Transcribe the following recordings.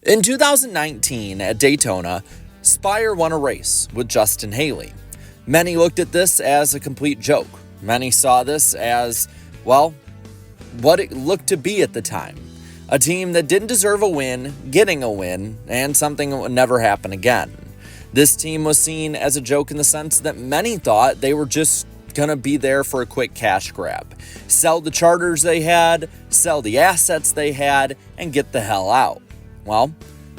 In 2019 at Daytona, Spire won a race with Justin Haley. Many looked at this as a complete joke. Many saw this as, well, what it looked to be at the time. A team that didn't deserve a win, getting a win, and something that would never happen again. This team was seen as a joke in the sense that many thought they were just going to be there for a quick cash grab. Sell the charters they had, sell the assets they had, and get the hell out. Well,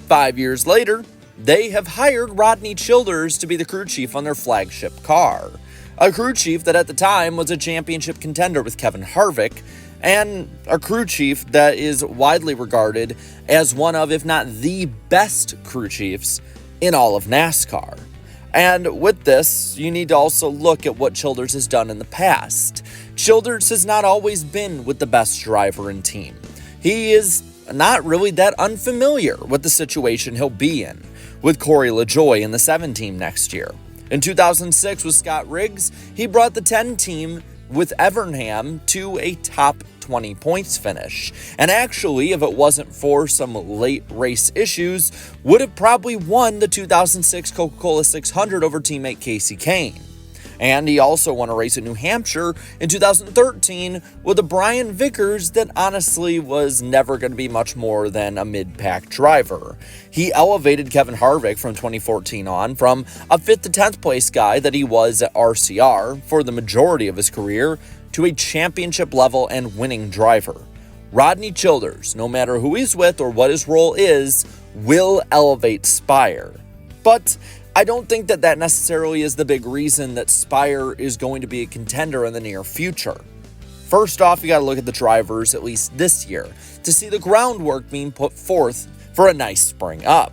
5 years later, they have hired Rodney Childers to be the crew chief on their flagship car. A crew chief that at the time was a championship contender with Kevin Harvick, and a crew chief that is widely regarded as one of, if not the best crew chiefs in all of NASCAR. And with this, you need to also look at what Childers has done in the past. Childers has not always been with the best driver in team. He is not really that unfamiliar with the situation he'll be in with Corey LaJoie in the 7 team next year. In 2006 with Scott Riggs, he brought the 10 team with Evernham to a top 20 points finish. And actually, if it wasn't for some late race issues, would have probably won the 2006 Coca-Cola 600 over teammate Casey Kane. And he also won a race in New Hampshire in 2013 with a Brian Vickers that honestly was never going to be much more than a mid-pack driver. He elevated Kevin Harvick from 2014 on from a 5th to 10th place guy that he was at RCR for the majority of his career to a championship level and winning driver. Rodney Childers, no matter who he's with or what his role is, will elevate Spire. But I don't think that necessarily is the big reason that Spire is going to be a contender in the near future. First off, you got to look at the drivers, at least this year, to see the groundwork being put forth for a nice spring up.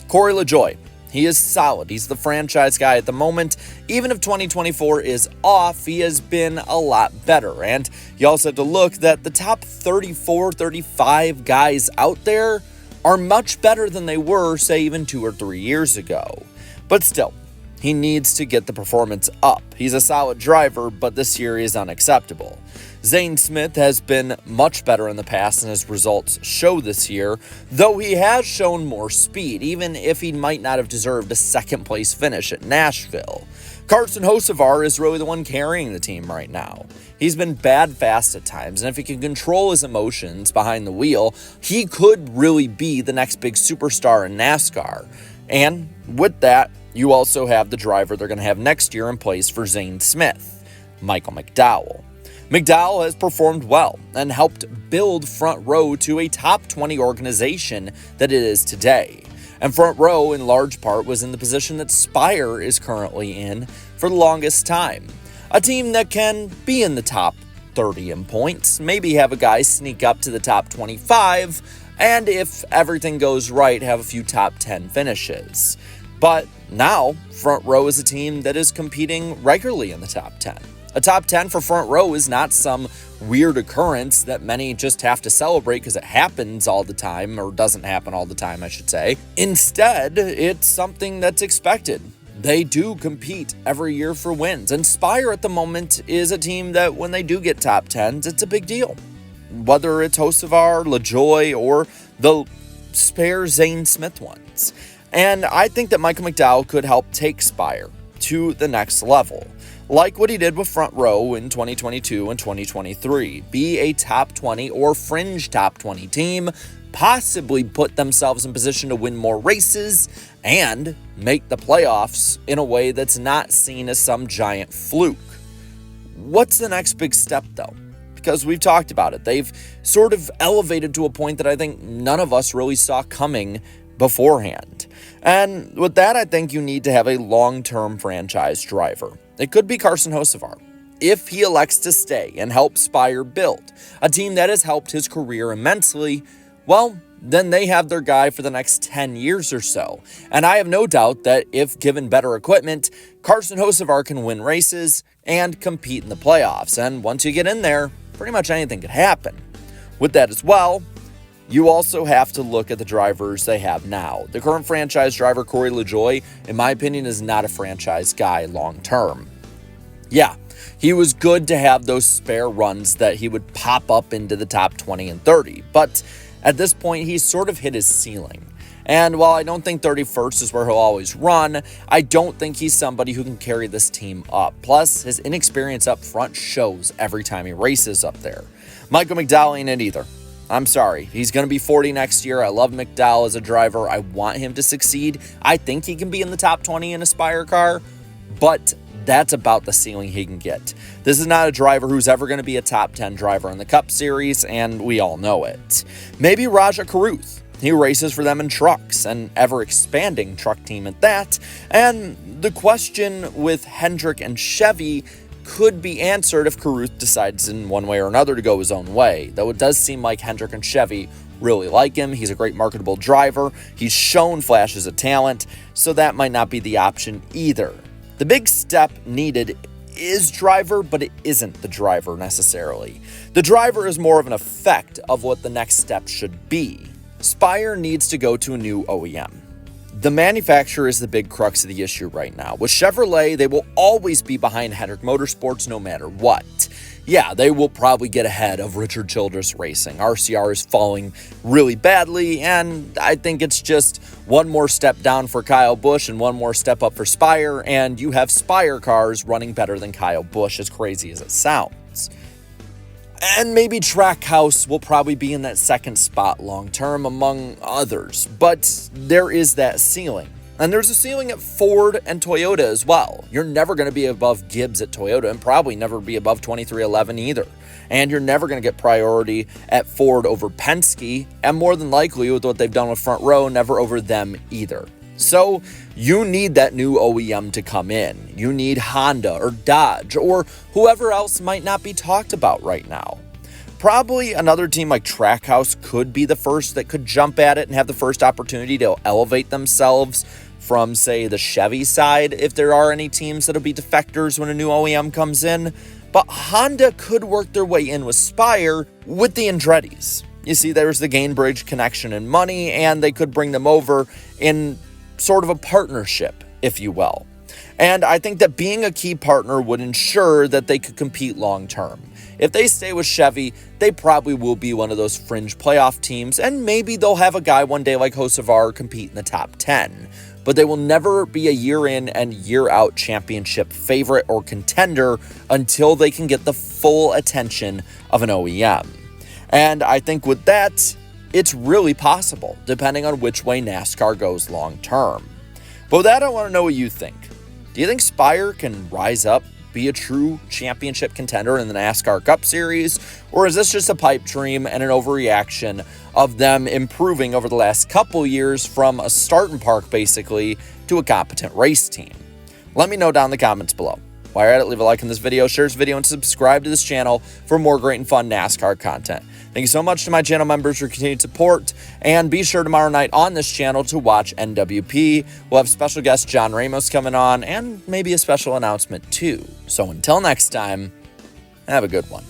Corey LaJoie, he is solid. He's the franchise guy at the moment. Even if 2024 is off, he has been a lot better. And you also have to look that the top 34, 35 guys out there are much better than they were, say, even 2 or 3 years ago. But still, he needs to get the performance up. He's a solid driver, but this year is unacceptable. Zane Smith has been much better in the past, and his results show this year, though he has shown more speed, even if he might not have deserved a second-place finish at Nashville. Carson Hocevar is really the one carrying the team right now. He's been bad fast at times, and if he can control his emotions behind the wheel, he could really be the next big superstar in NASCAR. And with that, you also have the driver they're going to have next year in place for Zane Smith, Michael McDowell. McDowell has performed well and helped build Front Row to a top 20 organization that it is today. And Front Row, in large part, was in the position that Spire is currently in for the longest time. A team that can be in the top 30 in points, maybe have a guy sneak up to the top 25, and if everything goes right, have a few top 10 finishes. But now, Front Row is a team that is competing regularly in the top 10. A top 10 for Front Row is not some weird occurrence that many just have to celebrate because it happens all the time, or doesn't happen all the time, I should say. Instead, it's something that's expected. They do compete every year for wins, and Spire at the moment is a team that when they do get top 10s, it's a big deal. Whether it's Hocevar, LaJoie, or the spare Zane Smith ones. And I think that Michael McDowell could help take Spire to the next level. Like what he did with Front Row in 2022 and 2023. Be a top 20 or fringe top 20 team, possibly put themselves in position to win more races, and make the playoffs in a way that's not seen as some giant fluke. What's the next big step, though? Because we've talked about it. They've sort of elevated to a point that I think none of us really saw coming beforehand. And with that, I think you need to have a long-term franchise driver. It could be Carson Hocevar, if he elects to stay and help Spire build a team that has helped his career immensely. Well, then they have their guy for the next 10 years or so. And I have no doubt that if given better equipment, Carson Hocevar can win races and compete in the playoffs. And once you get in there, pretty much anything could happen. With that as well, you also have to look at the drivers they have now. The current franchise driver, Corey LaJoie, in my opinion, is not a franchise guy long term. Yeah, he was good to have those spare runs that he would pop up into the top 20 and 30, but At this point, he's sort of hit his ceiling. And while I don't think 31st is where he'll always run, I don't think he's somebody who can carry this team up. Plus, his inexperience up front shows every time he races up there. Michael McDowell ain't it either. I'm sorry. He's going to be 40 next year. I love McDowell as a driver. I want him to succeed. I think he can be in the top 20 in a Spire car, but that's about the ceiling he can get. This is not a driver who's ever going to be a top 10 driver in the Cup Series, and we all know it. Maybe Rajah Caruth. He races for them in trucks, an ever-expanding truck team at that, and the question with Hendrick and Chevy could be answered if Caruth decides in one way or another to go his own way, though it does seem like Hendrick and Chevy really like him. He's a great marketable driver. He's shown flashes of talent, so that might not be the option either. The big step needed is driver, but it isn't the driver necessarily. The driver is more of an effect of what the next step should be. Spire needs to go to a new OEM. The manufacturer is the big crux of the issue right now. With Chevrolet, they will always be behind Hendrick Motorsports no matter what. Yeah, they will probably get ahead of Richard Childers Racing. RCR is falling really badly, and I think it's just one more step down for Kyle Busch and one more step up for Spire, and you have Spire cars running better than Kyle Busch, as crazy as it sounds. And maybe Trackhouse will probably be in that second spot long term among others, but there is that ceiling. And there's a ceiling at Ford and Toyota as well. You're never going to be above Gibbs at Toyota and probably never be above 2311 either. And you're never going to get priority at Ford over Penske, and more than likely with what they've done with Front Row, never over them either. So you need that new OEM to come in. You need Honda or Dodge or whoever else might not be talked about right now. Probably another team like Trackhouse could be the first that could jump at it and have the first opportunity to elevate themselves from, say, the Chevy side, if there are any teams that'll be defectors when a new OEM comes in. But Honda could work their way in with Spire with the Andretti's. You see, there's the Gainbridge connection and money, and they could bring them over in sort of a partnership, if you will. And I think that being a key partner would ensure that they could compete long term. If they stay with Chevy, they probably will be one of those fringe playoff teams, and maybe they'll have a guy one day like Hocevar compete in the top 10. But they will never be a year in and year out championship favorite or contender until they can get the full attention of an OEM. And I think with that, it's really possible, depending on which way NASCAR goes long term. But with that, I want to know what you think. Do you think Spire can rise up, be a true championship contender in the NASCAR Cup Series? Or is this just a pipe dream and an overreaction of them improving over the last couple years from a starting park, basically, to a competent race team? Let me know down in the comments below. While you're at it, leave a like on this video, share this video, and subscribe to this channel for more great and fun NASCAR content. Thank you so much to my channel members for continued support, and be sure tomorrow night on this channel to watch NWP. We'll have special guest John Ramos coming on, and maybe a special announcement too. So until next time, have a good one.